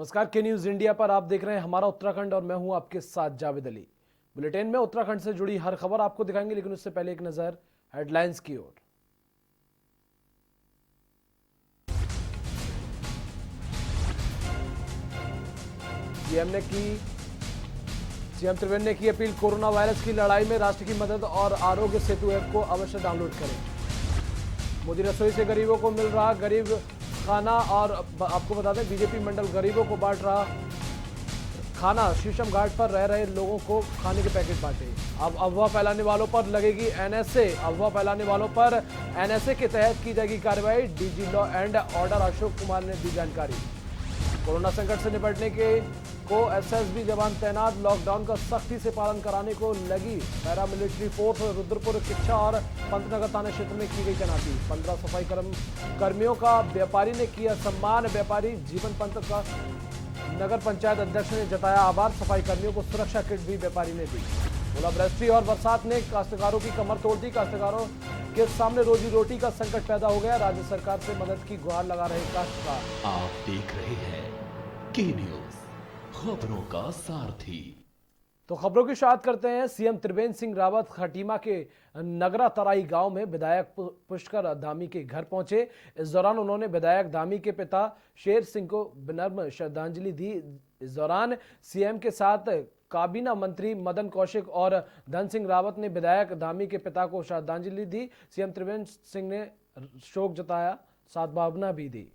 नमस्कार, के news India पर आप देख रहे हैं हमारा उत्तराखंड और मैं हूं आपके साथ जावेद अली। बुलेटिन में उत्तराखंड से जुड़ी हर खबर आपको दिखाएंगे, लेकिन उससे पहले एक नजर हेडलाइंस की ओर। सीएम त्रिवेंद्र ने की अपील, कोरोना वायरस की लड़ाई में राष्ट्र की मदद और आरोग्य सेतु ऐप को अवश्य डाउनलोड करें। मोदी रसोई से गरीबों को मिल रहा गरीब खाना, और आपको बता दें बीजेपी मंडल गरीबों को बांट रहा खाना। शीशम घाट पर रह रहे लोगों को खाने के पैकेट बांटे। अब अफवाह फैलाने वालों पर लगेगी एनएसए। अफवाह फैलाने वालों पर एनएसए के तहत की जाएगी कार्रवाई। DG law and order Ashok Kumar ने दी जानकारी। कोरोना संकट से निपटने को एसएसबी जवान तैनात। लॉकडाउन का सख्ती से पालन कराने को लगी पैरामिलिट्री फोर्स। रुद्रपुर, किच्छा और पंतनगर थाना क्षेत्र में की गई तैनाती। 15 सफाई कर्मियों का व्यापारी ने किया सम्मान। व्यापारी जीवन पंत का नगर पंचायत अध्यक्ष ने जताया आभार। सफाई कर्मियों को सुरक्षा किट भी व्यापारी ने दी। ओलावृष्टि और बरसात ने काश्तकारों की कमर तोड़ दी। काश्तकारों के सामने रोजी रोटी का संकट पैदा हो गया। राज्य सरकार से मदद की गुहार लगा रहे काश्तकार। आप देख रहे हैं के न्यूज, खबरों का सारथी। तो खबरों की शुरुआत करते हैं। सीएम त्रिवेंद्र सिंह रावत खटीमा के नगरा तराई गांव में विधायक पुष्कर धामी के घर पहुंचे। इस दौरान उन्होंने विधायक धामी के पिता शेर सिंह को विनम्र श्रद्धांजलि दी। इस दौरान सीएम के साथ काबीना मंत्री मदन कौशिक और धन सिंह रावत ने विधायक धामी के पिता को श्रद्धांजलि दी। सीएम त्रिवेंद्र सिंह ने शोक जताया, सद्भावना भी दी।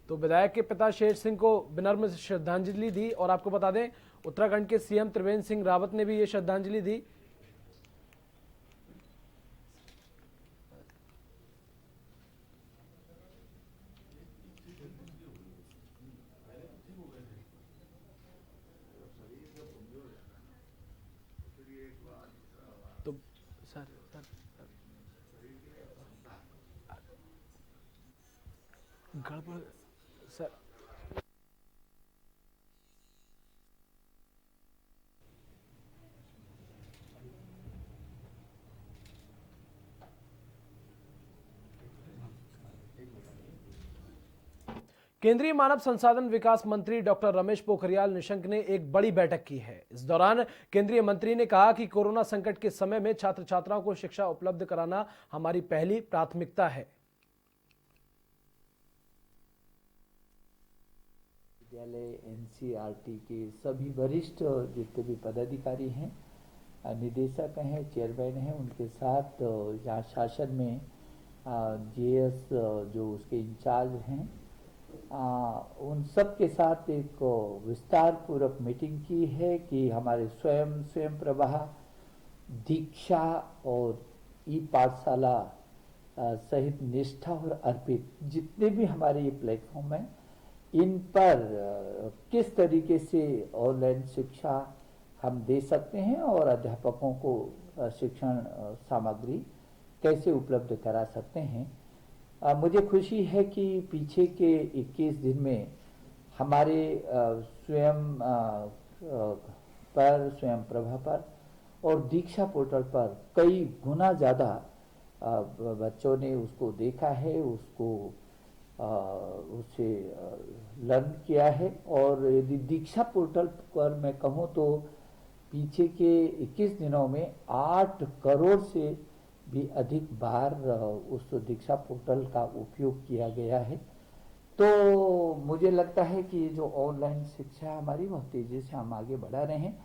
तो विधायक के पिता शेर सिंह को विनम्र श्रद्धांजलि दी। और आपको बता दें उत्तराखंड के सीएम त्रिवेंद्र सिंह रावत ने भी ये श्रद्धांजलि दी। तो सर गड़बड़ सर। केंद्रीय मानव संसाधन विकास मंत्री डॉक्टर रमेश पोखरियाल निशंक ने एक बड़ी बैठक की है। इस दौरान केंद्रीय मंत्री ने कहा कि कोरोना संकट के समय में छात्र छात्राओं को शिक्षा उपलब्ध कराना हमारी पहली प्राथमिकता है। विद्यालय एनसीईआरटी के सभी वरिष्ठ जितने भी पदाधिकारी हैं, निदेशक हैं, चेयरमैन हैं, उनके साथ यहाँ शासन में जेएस जो उसके इंचार्ज हैं, उन सब के साथ एक विस्तार पूर्वक मीटिंग की है कि हमारे स्वयं प्रभा, दीक्षा और ई पाठशाला सहित निष्ठा और अर्पित जितने भी हमारे ये प्लेटफॉर्म हैं, इन पर किस तरीके से ऑनलाइन शिक्षा हम दे सकते हैं और अध्यापकों को शिक्षण सामग्री कैसे उपलब्ध करा सकते हैं। मुझे खुशी है कि पीछे के 21 दिन में हमारे स्वयं प्रभा पर और दीक्षा पोर्टल पर कई गुना ज़्यादा बच्चों ने उसको देखा है, उसे लर्न किया है। और यदि दीक्षा पोर्टल पर मैं कहूँ तो पीछे के 21 दिनों में 8 करोड़ से भी अधिक बार उस दीक्षा पोर्टल का उपयोग किया गया है। तो मुझे लगता है कि जो ऑनलाइन शिक्षा हमारी बहुत तेजी से हम आगे बढ़ा रहे हैं।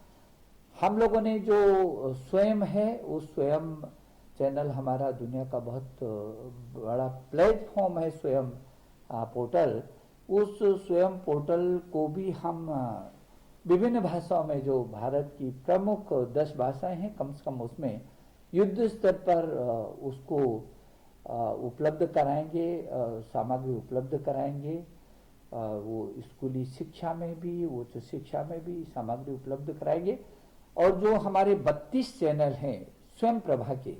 हम लोगों ने जो स्वयं है, उस स्वयं चैनल हमारा दुनिया का बहुत बड़ा प्लेटफॉर्म है, स्वयं पोर्टल। उस स्वयं पोर्टल को भी हम विभिन्न भाषाओं में, जो भारत की प्रमुख 10 भाषाएं हैं, कम से कम उसमें युद्ध स्तर पर उसको उपलब्ध कराएंगे, सामग्री उपलब्ध कराएंगे। वो स्कूली शिक्षा में भी, उच्च शिक्षा में भी सामग्री उपलब्ध कराएंगे। और जो हमारे 32 चैनल हैं स्वयं प्रभा के,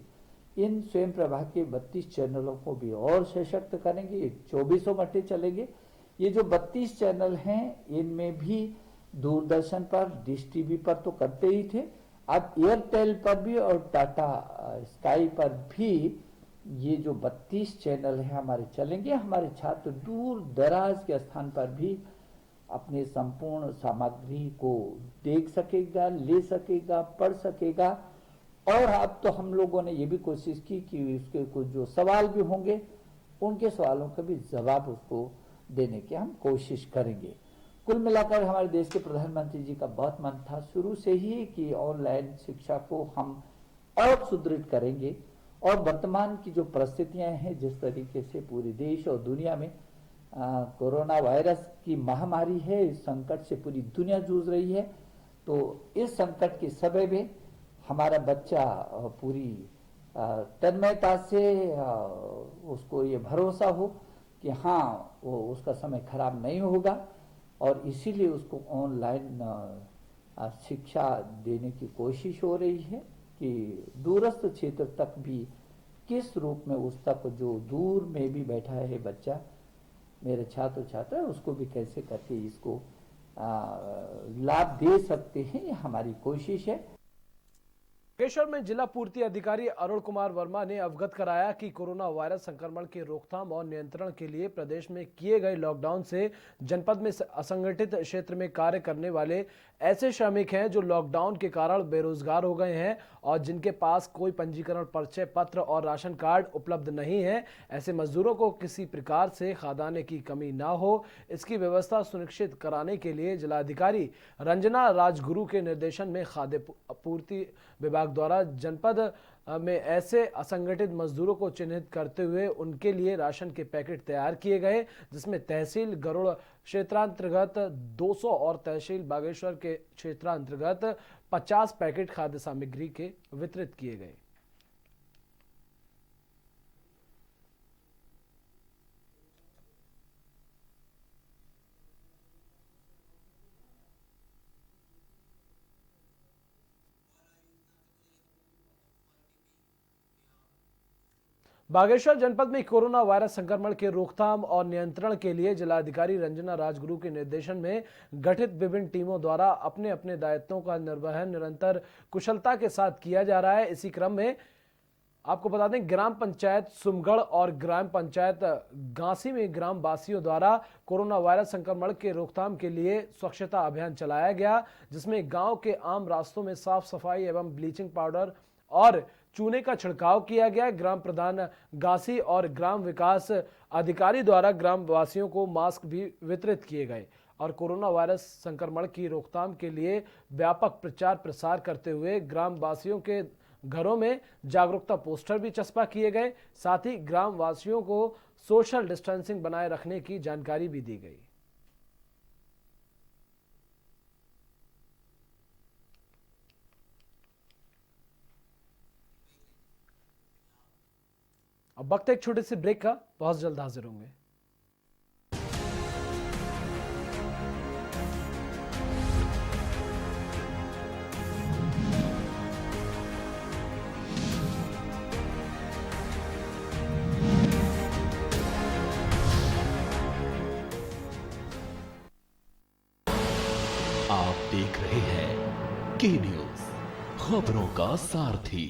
इन स्वयं प्रभा के 32 चैनलों को भी और सशक्त करेंगे। 24 घंटे चलेंगे। ये जो 32 चैनल हैं, इनमें भी दूरदर्शन पर, डिश टीवी पर तो करते ही थे, अब एयरटेल पर भी और टाटा स्काई पर भी ये जो 32 चैनल है हमारे चलेंगे। हमारे छात्र दूर दराज के स्थान पर भी अपने संपूर्ण सामग्री को देख सकेगा, ले सकेगा, पढ़ सकेगा। और अब तो हम लोगों ने ये भी कोशिश की कि उसके कुछ जो सवाल भी होंगे उनके सवालों का भी जवाब उसको देने की हम कोशिश करेंगे। कुल मिलाकर हमारे देश के प्रधानमंत्री जी का बहुत मन था शुरू से ही कि ऑनलाइन शिक्षा को हम और सुदृढ़ करेंगे। और वर्तमान की जो परिस्थितियां हैं, जिस तरीके से पूरे देश और दुनिया में कोरोना वायरस की महामारी है, इस संकट से पूरी दुनिया जूझ रही है, तो इस संकट के समय में हमारा बच्चा पूरी तन्मयता से उसको ये भरोसा हो कि हाँ वो उसका समय खराब नहीं होगा, और इसीलिए उसको ऑनलाइन शिक्षा देने की कोशिश हो रही है कि दूरस्थ क्षेत्र तक भी किस रूप में उस तक जो दूर में भी बैठा है बच्चा, मेरे छात्र छात्रा, उसको भी कैसे करके इसको लाभ दे सकते हैं, ये हमारी कोशिश है। बागेश्वर में जिला पूर्ति अधिकारी अरुण कुमार वर्मा ने अवगत कराया कि कोरोना वायरस संक्रमण की रोकथाम और नियंत्रण के लिए प्रदेश में किए गए लॉकडाउन से जनपद में असंगठित क्षेत्र में कार्य करने वाले ऐसे श्रमिक हैं जो लॉकडाउन के कारण बेरोजगार हो गए हैं और जिनके पास कोई पंजीकरण परिचय पत्र और राशन कार्ड उपलब्ध नहीं है। ऐसे मजदूरों को किसी प्रकार से खाद्यान्न की कमी ना हो, इसकी व्यवस्था सुनिश्चित कराने के लिए जिलाधिकारी रंजना राजगुरु के निर्देशन में खाद्य आपूर्ति विभाग द्वारा जनपद में ऐसे असंगठित मजदूरों को चिन्हित करते हुए उनके लिए राशन के पैकेट तैयार किए गए, जिसमें तहसील गरुड़ क्षेत्रांतर्गत 200 और तहसील बागेश्वर के क्षेत्रांतर्गत 50 पैकेट खाद्य सामग्री के वितरित किए गए। बागेश्वर जनपद में कोरोना वायरस संक्रमण के रोकथाम और नियंत्रण के लिए जिलाधिकारी रंजना राजगुरु के निर्देशन में गठित विभिन्न टीमों द्वारा अपने अपने दायित्वों का निर्वहन निरंतर कुशलता के साथ किया जा रहा है। इसी क्रम में आपको बता दें, ग्राम पंचायत सुमगढ़ और ग्राम पंचायत गांसी में ग्राम वासियों द्वारा कोरोना वायरस संक्रमण के रोकथाम के लिए स्वच्छता अभियान चलाया गया, जिसमें गांव के आम रास्तों में साफ सफाई एवं ब्लीचिंग पाउडर और चूने का छिड़काव किया गया। ग्राम प्रधान गांसी और ग्राम विकास अधिकारी द्वारा ग्राम वासियों को मास्क भी वितरित किए गए और कोरोना वायरस संक्रमण की रोकथाम के लिए व्यापक प्रचार प्रसार करते हुए ग्राम वासियों के घरों में जागरूकता पोस्टर भी चस्पा किए गए। साथ ही ग्राम वासियों को सोशल डिस्टेंसिंग बनाए रखने की जानकारी भी दी गई। अब वक्त एक छोटे से ब्रेक का, बहुत जल्द हाजिर होंगे। आप देख रहे हैं के न्यूज, खबरों का सारथी।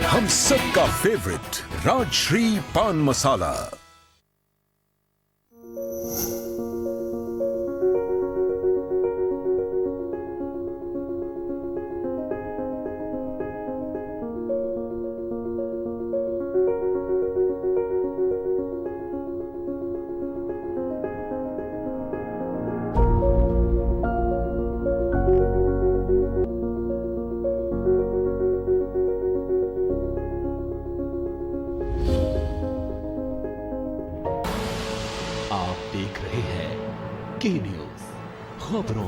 हम सबका फेवरेट राजश्री पान मसाला।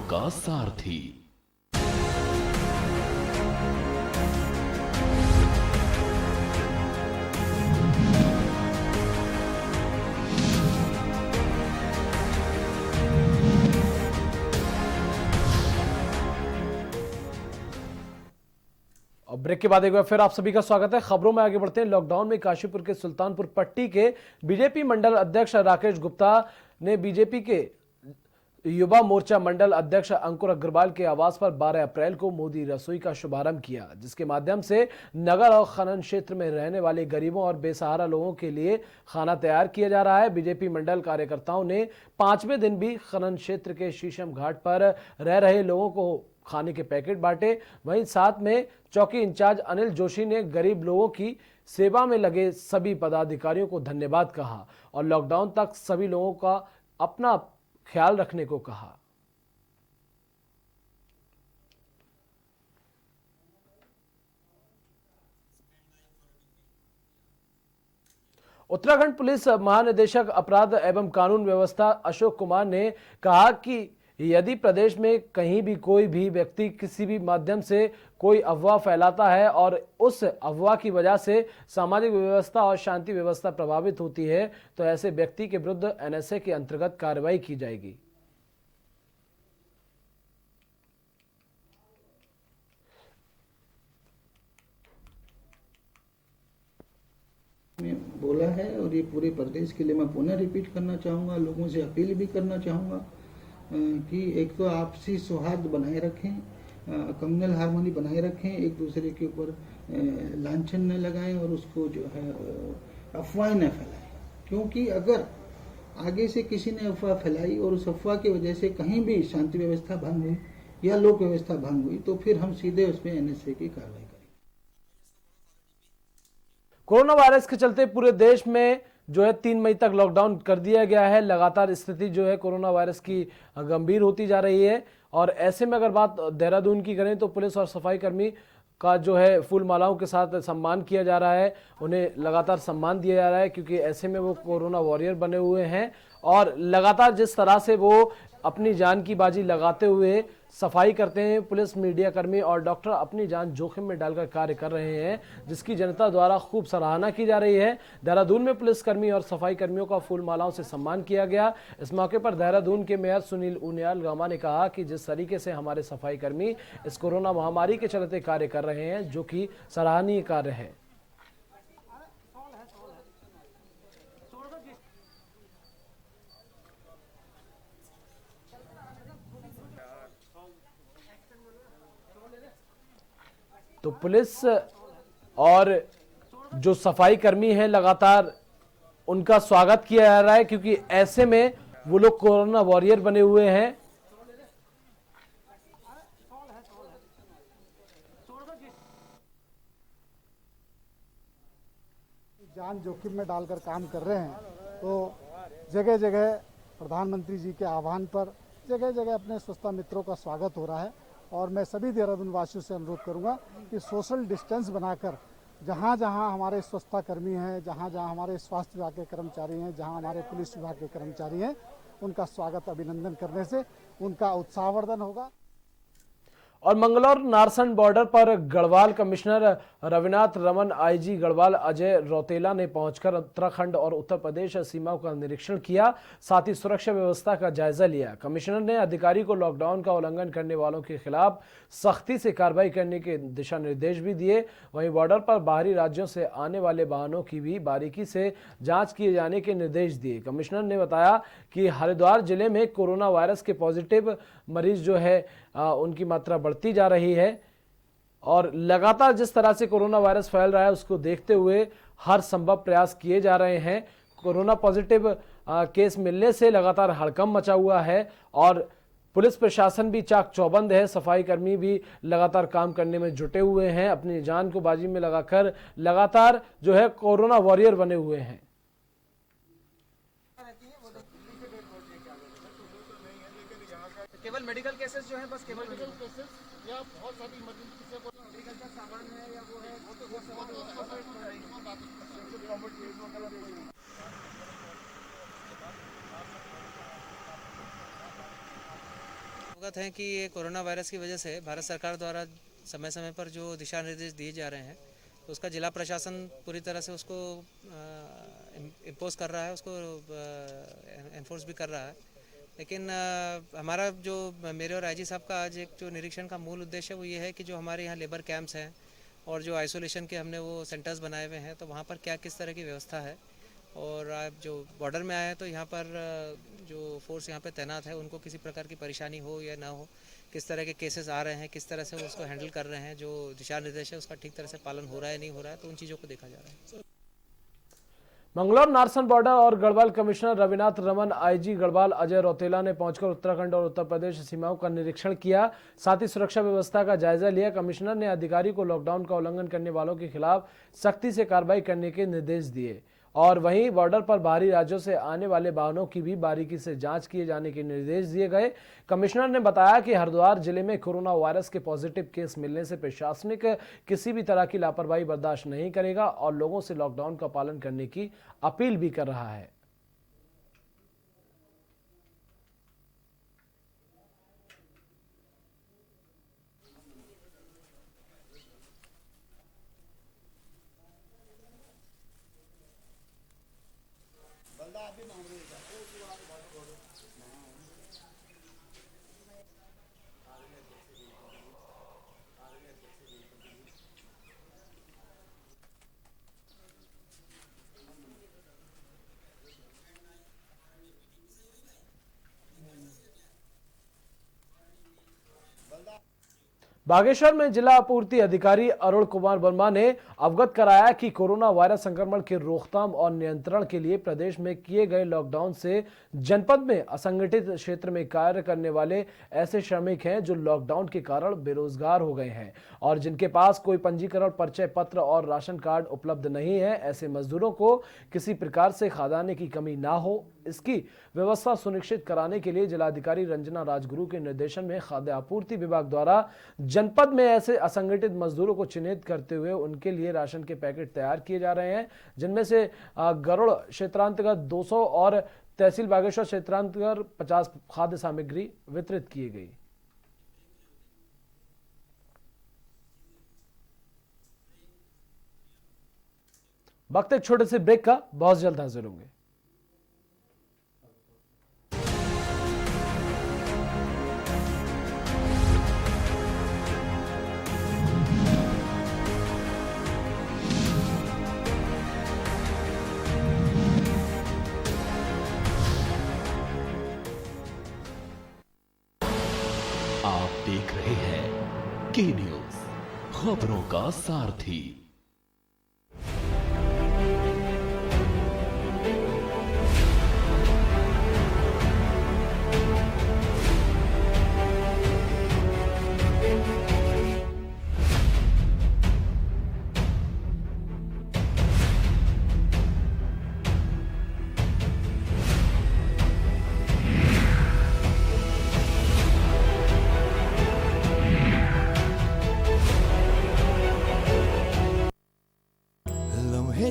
का सारथी। और ब्रेक के बाद एक बार फिर आप सभी का स्वागत है। खबरों में आगे बढ़ते हैं। लॉकडाउन में काशीपुर के सुल्तानपुर पट्टी के बीजेपी मंडल अध्यक्ष राकेश गुप्ता ने बीजेपी के युवा मोर्चा मंडल अध्यक्ष अंकुर अग्रवाल के आवास पर 12 अप्रैल को मोदी रसोई का शुभारंभ किया, जिसके माध्यम से नगर और खनन क्षेत्र में रहने वाले गरीबों और बेसहारा लोगों के लिए खाना तैयार किया जा रहा है। बीजेपी मंडल कार्यकर्ताओं ने 5वें दिन भी खनन क्षेत्र के शीशम घाट पर रह रहे लोगों को खाने के पैकेट बांटे। वहीं साथ में चौकी इंचार्ज अनिल जोशी ने गरीब लोगों की सेवा में लगे सभी पदाधिकारियों को धन्यवाद कहा और लॉकडाउन तक सभी लोगों का अपना ख्याल रखने को कहा। उत्तराखंड पुलिस महानिदेशक अपराध एवं कानून व्यवस्था अशोक कुमार ने कहा कि यदि प्रदेश में कहीं भी कोई भी व्यक्ति किसी भी माध्यम से कोई अफवाह फैलाता है और उस अफवाह की वजह से सामाजिक व्यवस्था और शांति व्यवस्था प्रभावित होती है तो ऐसे व्यक्ति के विरुद्ध एनएसए के अंतर्गत कार्रवाई की जाएगी। में बोला है और ये पूरे प्रदेश के लिए मैं पुनः रिपीट करना चाहूँगा, लोगों से अपील भी करना चाहूँगा कि एक तो आपसी सौहार्द बनाए रखें, कम्युनल हार्मोनी बनाए रखें, एक दूसरे के ऊपर लांछन न लगाएं और उसको जो है अफवाहें न फैलाएं, क्योंकि अगर आगे से किसी ने अफवाह फैलाई और उस अफवाह की वजह से कहीं भी शांति व्यवस्था भंग हुई या लोक व्यवस्था भंग हुई तो फिर हम सीधे उसमें एनएसए की कार्रवाई करेंगे। कोरोना वायरस के चलते पूरे देश में जो है 3 मई तक लॉकडाउन कर दिया गया है। लगातार स्थिति जो है कोरोना वायरस की गंभीर होती जा रही है और ऐसे में अगर बात देहरादून की करें तो पुलिस और सफाई कर्मी का जो है फूल मालाओं के साथ सम्मान किया जा रहा है, उन्हें लगातार सम्मान दिया जा रहा है क्योंकि ऐसे में वो कोरोना वॉरियर बने हुए हैं और लगातार जिस तरह से वो अपनी जान की बाजी लगाते हुए सफाई करते हैं, पुलिस, मीडिया कर्मी और डॉक्टर अपनी जान जोखिम में डालकर कार्य कर रहे हैं, जिसकी जनता द्वारा खूब सराहना की जा रही है। देहरादून में पुलिसकर्मी और सफाई कर्मियों का फूल मालाओं से सम्मान किया गया। इस मौके पर देहरादून के मेयर सुनील उनियाल गामा ने कहा कि जिस तरीके से हमारे सफाई कर्मी इस कोरोना महामारी के चलते कार्य कर रहे हैं, जो कि सराहनीय कार्य है। तो पुलिस और जो सफाई कर्मी हैं लगातार उनका स्वागत किया जा रहा है क्योंकि ऐसे में वो लोग कोरोना वॉरियर बने हुए हैं। जान जोखिम में डालकर काम कर रहे हैं तो जगह जगह प्रधानमंत्री जी के आह्वान पर जगह जगह अपने स्वच्छता मित्रों का स्वागत हो रहा है और मैं सभी देहरादून वासियों से अनुरोध करूंगा कि सोशल डिस्टेंस बनाकर जहां जहां हमारे स्वच्छता कर्मी हैं, जहां जहां हमारे स्वास्थ्य विभाग के कर्मचारी हैं, जहां हमारे पुलिस विभाग के कर्मचारी हैं, उनका स्वागत अभिनंदन करने से उनका उत्साहवर्धन होगा। और मंगलौर नारसन बॉर्डर पर गढ़वाल कमिश्नर रविनाथ रमन, आईजी गढ़वाल अजय रौतेला ने पहुंचकर उत्तराखंड और उत्तर प्रदेश सीमाओं का निरीक्षण किया, साथ ही सुरक्षा व्यवस्था का जायजा लिया। कमिश्नर ने अधिकारी को लॉकडाउन का उल्लंघन करने वालों के खिलाफ सख्ती से कार्रवाई करने के दिशा निर्देश भी दिए। वहीं बॉर्डर पर बाहरी राज्यों से आने वाले वाहनों की भी बारीकी से जांच किए जाने के निर्देश दिए। कमिश्नर ने बताया कि हरिद्वार जिले में कोरोना वायरस के पॉजिटिव मरीज जो है उनकी मात्रा बढ़ती जा रही है और लगातार जिस तरह से कोरोना वायरस फैल रहा है उसको देखते हुए हर संभव प्रयास किए जा रहे हैं। कोरोना पॉजिटिव केस मिलने से लगातार हड़कंप मचा हुआ है और पुलिस प्रशासन भी चाक चौबंद है। सफाई कर्मी भी लगातार काम करने में जुटे हुए हैं, अपनी जान को बाजी में लगाकर लगातार जो है कोरोना वॉरियर बने हुए हैं। केवल मेडिकल केसेस जो है, बस केवल मेडिकल केसेस या बहुत सारी इमरजेंसी से मेडिकल का सामान है या वो है वो तो अवगत हैं कि ये कोरोना वायरस की वजह से भारत सरकार द्वारा समय समय पर जो दिशा निर्देश दिए जा रहे हैं तो उसका जिला प्रशासन पूरी तरह से उसको इम्पोज कर रहा है, उसको एनफोर्स भी कर रहा है। लेकिन हमारा जो मेरे और आईजी साहब का आज एक जो निरीक्षण का मूल उद्देश्य है वो ये है कि जो हमारे यहाँ लेबर कैंप्स हैं और जो आइसोलेशन के हमने वो सेंटर्स बनाए हुए हैं तो वहाँ पर क्या किस तरह की व्यवस्था है, और आप जो बॉर्डर में आए हैं तो यहाँ पर जो फोर्स यहाँ पे तैनात है उनको किसी प्रकार की परेशानी हो या ना हो, किस तरह के केसेस आ रहे हैं, किस तरह से वो उसको हैंडल कर रहे हैं, जो दिशा निर्देश है उसका ठीक तरह से पालन हो रहा है नहीं हो रहा है, तो उन चीज़ों को देखा जा रहा है। मंगलौर नारसन बॉर्डर और गढ़वाल कमिश्नर रविनाथ रमन, आईजी गढ़वाल अजय रौतेला ने पहुंचकर उत्तराखंड और उत्तर प्रदेश सीमाओं का निरीक्षण किया, साथ ही सुरक्षा व्यवस्था का जायजा लिया। कमिश्नर ने अधिकारी को लॉकडाउन का उल्लंघन करने वालों के खिलाफ सख्ती से कार्रवाई करने के निर्देश दिए और वहीं बॉर्डर पर बाहरी राज्यों से आने वाले वाहनों की भी बारीकी से जांच किए जाने के निर्देश दिए गए। कमिश्नर ने बताया कि हरिद्वार जिले में कोरोना वायरस के पॉजिटिव केस मिलने से प्रशासनिक किसी भी तरह की लापरवाही बर्दाश्त नहीं करेगा और लोगों से लॉकडाउन का पालन करने की अपील भी कर रहा है। बागेश्वर में जिला आपूर्ति अधिकारी अरुण कुमार वर्मा ने अवगत कराया कि कोरोना वायरस संक्रमण के रोकथाम और नियंत्रण के लिए प्रदेश में किए गए लॉकडाउन से जनपद में असंगठित क्षेत्र में कार्य करने वाले ऐसे श्रमिक हैं जो लॉकडाउन के कारण बेरोजगार हो गए हैं और जिनके पास कोई पंजीकरण, परिचय पत्र और राशन कार्ड उपलब्ध नहीं है। ऐसे मजदूरों को किसी प्रकार से खाद्यान्न की कमी ना हो, इसकी व्यवस्था सुनिश्चित कराने के लिए जिलाधिकारी रंजना राजगुरु के निर्देशन में खाद्य आपूर्ति विभाग द्वारा जनपद में ऐसे असंगठित मजदूरों को चिन्हित करते हुए उनके लिए राशन के पैकेट तैयार किए जा रहे हैं, जिनमें से गरुड़ क्षेत्रांतर्गत 200 और तहसील बागेश्वर क्षेत्रांतर्गत 50 खाद्य सामग्री वितरित की गई। वक्त एक छोटे से ब्रेक का, बहुत जल्द हाजिर होंगे। आप देख रहे हैं के न्यूज, खबरों का सारथी।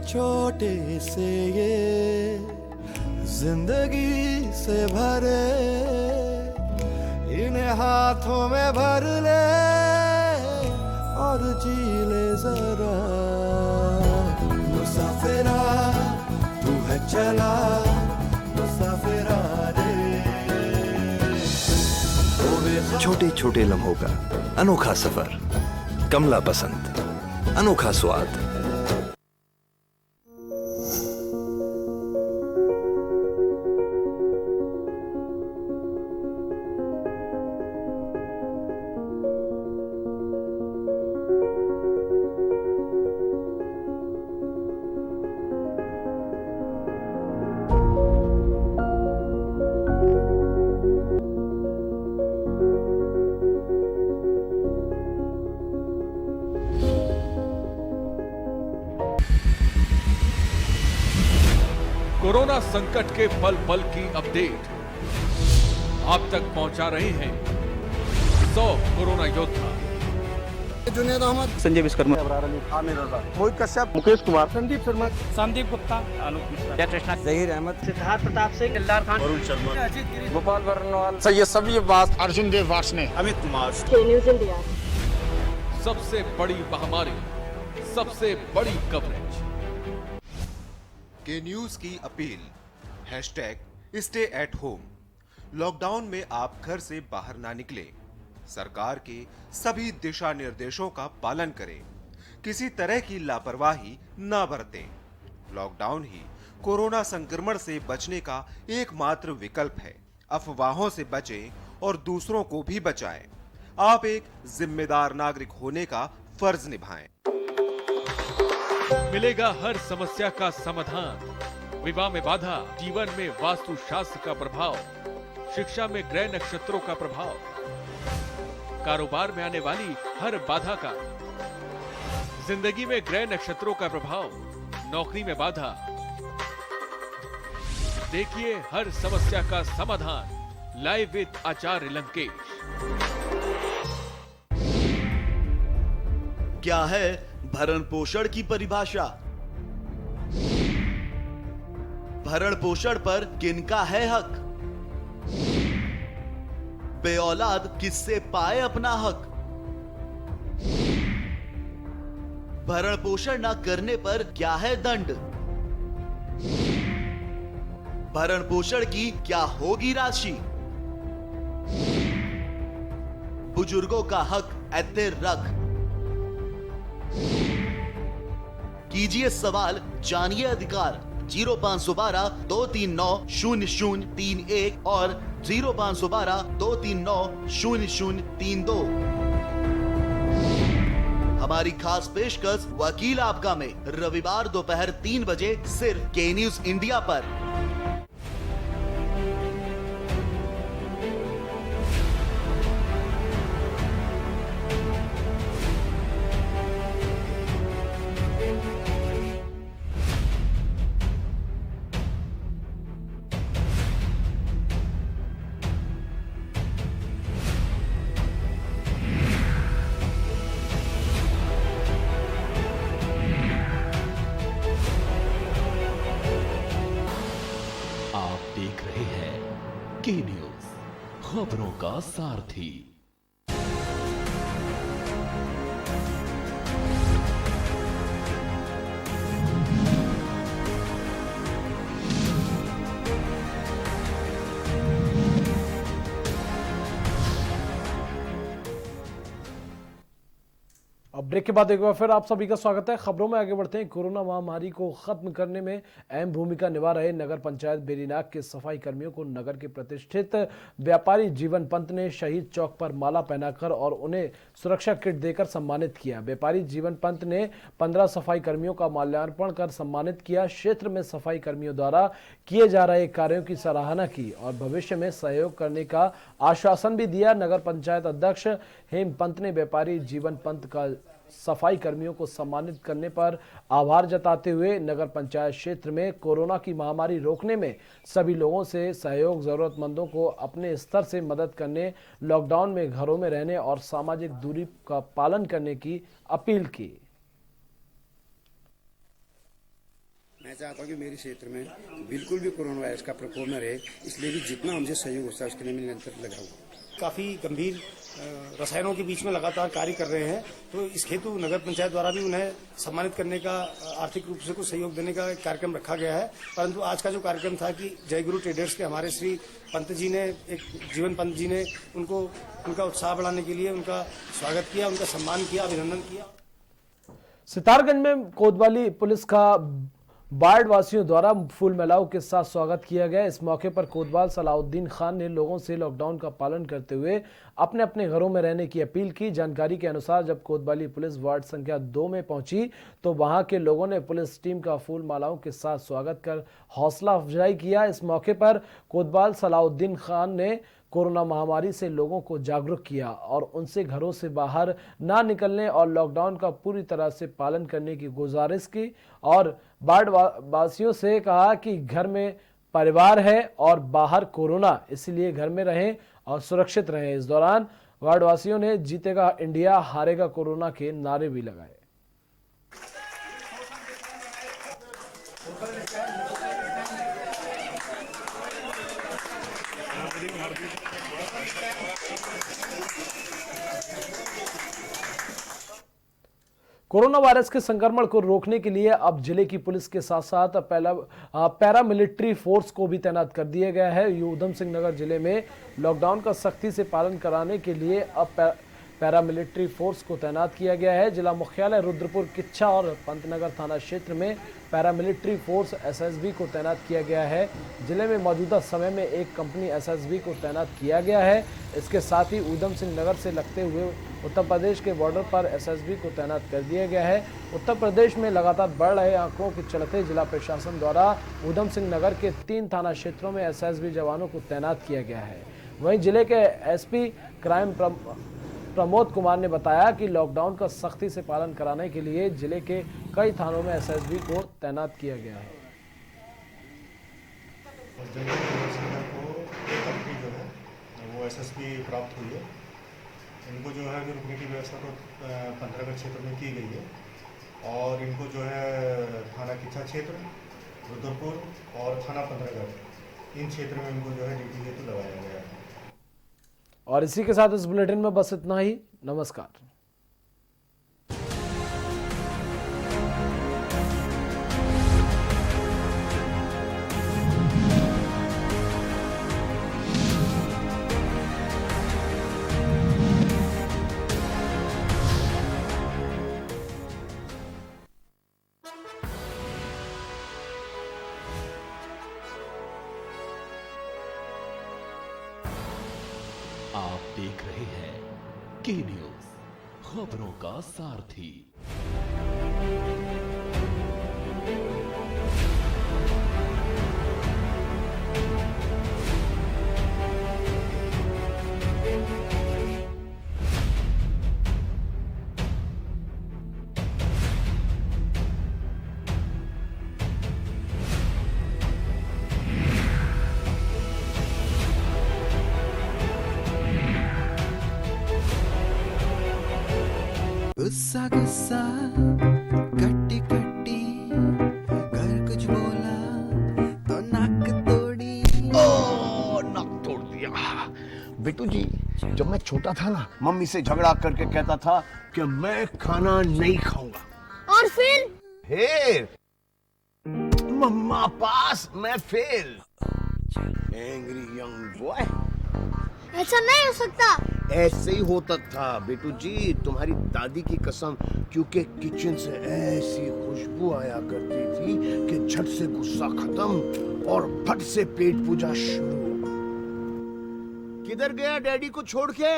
छोटे से ये जिंदगी से भरे, इन्हें हाथों में भर ले और जी ले जरा। मुसाफिरा तू है चला, मुसाफिरा रे। छोटे छोटे लम्हों का अनोखा सफर, कमला पसंद, अनोखा स्वाद। कोरोना संकट के पल पल की अपडेट आप तक पहुंचा रहे हैं 100 कोरोना योद्धा। जुनेद अहमद, संजय विश्वकर्मा, आमिर रजा, मोहित कश्यप, मुकेश कुमार, संदीप शर्मा, संदीप गुप्ता, आलोक मिश्रा, कृष्णा, जहीर अहमद, सिद्धार्थ प्रताप सिंह, दिलदार खान, वरुण शर्मा, अजीत गिरी, गोपाल वर्णवाल, सैयद सभी अब्बास, अर्जुन देव वार्ष्णे, अमित कुमार। न्यूज़ इंडिया, सबसे बड़ी महामारी, सबसे बड़ी कवरेज। के न्यूज की appeal, hashtag stay at home. Lockdown में आप घर से बाहर ना निकलें, सरकार के सभी दिशा निर्देशों का पालन करें, किसी तरह की लापरवाही ना बरतें। लॉकडाउन ही कोरोना संक्रमण से बचने का एकमात्र विकल्प है। अफवाहों से बचें और दूसरों को भी बचाएं। आप एक जिम्मेदार नागरिक होने का फर्ज निभाएं। मिलेगा हर समस्या का समाधान। विवाह में बाधा, जीवन में वास्तु शास्त्र का प्रभाव, शिक्षा में ग्रह नक्षत्रों का प्रभाव, कारोबार में आने वाली हर बाधा का, जिंदगी में ग्रह नक्षत्रों का प्रभाव, नौकरी में बाधा। देखिए हर समस्या का समाधान लाइव विद आचार्य लंकेश। क्या है भरण पोषण की परिभाषा? भरण पोषण पर किनका है हक? बेऔलाद किससे पाए अपना हक? भरण पोषण न करने पर क्या है दंड? भरण पोषण की क्या होगी राशि? बुजुर्गों का हक ऐते रख। कीजिए सवाल, जानिए अधिकार। 0512 239 0031 और 0512 239 0032। हमारी खास पेशकश वकील आपका में रविवार दोपहर 3 बजे सिर्फ के न्यूज इंडिया पर। देख रहे हैं के न्यूज, खबरों का सारथी। अब ब्रेक के बाद एक बार फिर आप सभी का स्वागत है। खबरों में आगे बढ़ते हैं। कोरोना महामारी को खत्म करने में अहम भूमिका निभा रहे नगर पंचायत बेरीनाग के सफाई कर्मियों को नगर के प्रतिष्ठित व्यापारी जीवन पंत ने शहीद चौक पर माला पहनाकर और उन्हें सुरक्षा किट देकर सम्मानित किया। व्यापारी जीवन पंत ने 15 सफाई कर्मियों का माल्यार्पण कर सम्मानित किया। क्षेत्र में सफाई कर्मियों द्वारा किए जा रहे कार्यों की सराहना की और भविष्य में सहयोग करने का आश्वासन भी दिया। नगर पंचायत अध्यक्ष हेम पंत ने व्यापारी जीवन पंत का सफाई कर्मियों को सम्मानित करने पर आभार जताते हुए नगर पंचायत क्षेत्र में कोरोना की महामारी रोकने में सभी लोगों से सहयोग, जरूरतमंदों को अपने स्तर से मदद करने, लॉकडाउन में घरों में रहने और सामाजिक दूरी का पालन करने की अपील की। मैं चाहता हूँ कि मेरे क्षेत्र में बिल्कुल भी कोरोना वायरस का प्रकोप न रहे, इसलिए भी जितना हमसे सहयोग होता है उसके लिए मैं निरंतर लगा हूँ। काफ़ी गंभीर रसायनों के बीच में लगातार कार्य कर रहे हैं, तो इस हेतु नगर पंचायत द्वारा भी उन्हें सम्मानित करने का, आर्थिक रूप से कुछ सहयोग देने का एक कार्यक्रम रखा गया है। परंतु आज का जो कार्यक्रम था कि जय गुरु ट्रेडर्स के हमारे श्री पंत जी ने, एक जीवन पंत जी ने उनको उनका उत्साह बढ़ाने के लिए उनका स्वागत किया, उनका सम्मान किया, अभिनंदन किया। सितारगंज में कोतवाली पुलिस का बाढ़ वासियों द्वारा फूल मालाओं के साथ स्वागत किया गया। इस मौके पर कोतवाल सलाउद्दीन खान ने लोगों से लॉकडाउन का पालन करते हुए अपने अपने घरों में रहने की अपील की। जानकारी के अनुसार जब कोतवाली पुलिस वार्ड संख्या 2 में पहुंची तो वहां के लोगों ने पुलिस टीम का फूल मालाओं के साथ स्वागत कर हौसला अफजाई किया। इस मौके पर कोतवाल सलाउद्दीन खान ने कोरोना महामारी से लोगों को जागरूक किया और उनसे घरों से बाहर ना निकलने और लॉकडाउन का पूरी तरह से पालन करने की गुजारिश की और बाढ़ वासियों से कहा कि घर में परिवार है और बाहर कोरोना, इसलिए घर में रहें और सुरक्षित रहें। इस दौरान वार्डवासियों ने जीतेगा इंडिया, हारेगा कोरोना के नारे भी लगाए। कोरोना वायरस के संक्रमण को रोकने के लिए अब जिले की पुलिस के साथ साथ पैरामिलिट्री फोर्स को भी तैनात कर दिया गया है। ऊधम सिंह नगर जिले में लॉकडाउन का सख्ती से पालन कराने के लिए अब पैरामिलिट्री फोर्स को तैनात किया गया है। जिला मुख्यालय रुद्रपुर, किच्छा और पंतनगर थाना क्षेत्र में पैरामिलिट्री फोर्स एसएसबी को तैनात किया गया है। जिले में मौजूदा समय में एक कंपनी एसएसबी को तैनात किया गया है। इसके साथ ही ऊधम सिंह नगर से लगते हुए उत्तर प्रदेश के बॉर्डर पर एसएसबी को तैनात कर दिया गया है। उत्तर प्रदेश में लगातार बढ़ रहे आंकड़ों के चलते जिला प्रशासन द्वारा ऊधम सिंह नगर के 3 थाना क्षेत्रों में एसएसबी जवानों को तैनात किया गया है। वहीं जिले के एसपी क्राइम प्रमोद कुमार ने बताया कि लॉकडाउन का सख्ती से पालन कराने के लिए जिले के कई थानों में एसएसबी को तैनात किया गया है। वो एसएसपी प्राप्त हुई है। इनको जो है रुकने की व्यवस्था तो पंतनगर क्षेत्र में की गई है और इनको जो है थाना किच्छा क्षेत्र, रुद्रपुर और थाना पंतनगर इन क्षेत्र में इनको जो है ड्यूटी हेतु लगाया गया है। और इसी के साथ इस बुलेटिन में बस इतना ही। नमस्कार। आप देख रहे हैं के न्यूज, खबरों का सारथी। गुस्सा गुस्सा कट्टी कट्टी, घर कुछ बोला तो नाक तोड़ी। ओ, नाक तोड़ दिया। बिट्टू जी, जब मैं छोटा था ना, मम्मी से झगड़ा करके कहता था कि मैं खाना नहीं खाऊंगा। और फिर मम्मा पास मैं फेल। Angry young boy. ऐसा नहीं हो सकता। ऐसे ही होता था बेटू जी, तुम्हारी दादी की कसम, क्योंकि किचन से ऐसी खुशबू आया करती थी कि झट से गुस्सा खत्म और फट से पेट पूजा शुरू। किधर गया डैडी को छोड़ के?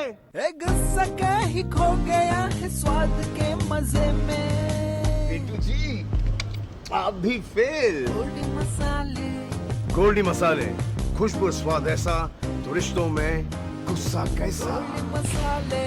गुस्सा का ही खो गया है स्वाद के मजे में। बेटू जी, आप भी फेल। गोल्डी मसाले, खुशबू स्वाद ऐसा तो रिश्तों में गुस्सा कैसा। मसाले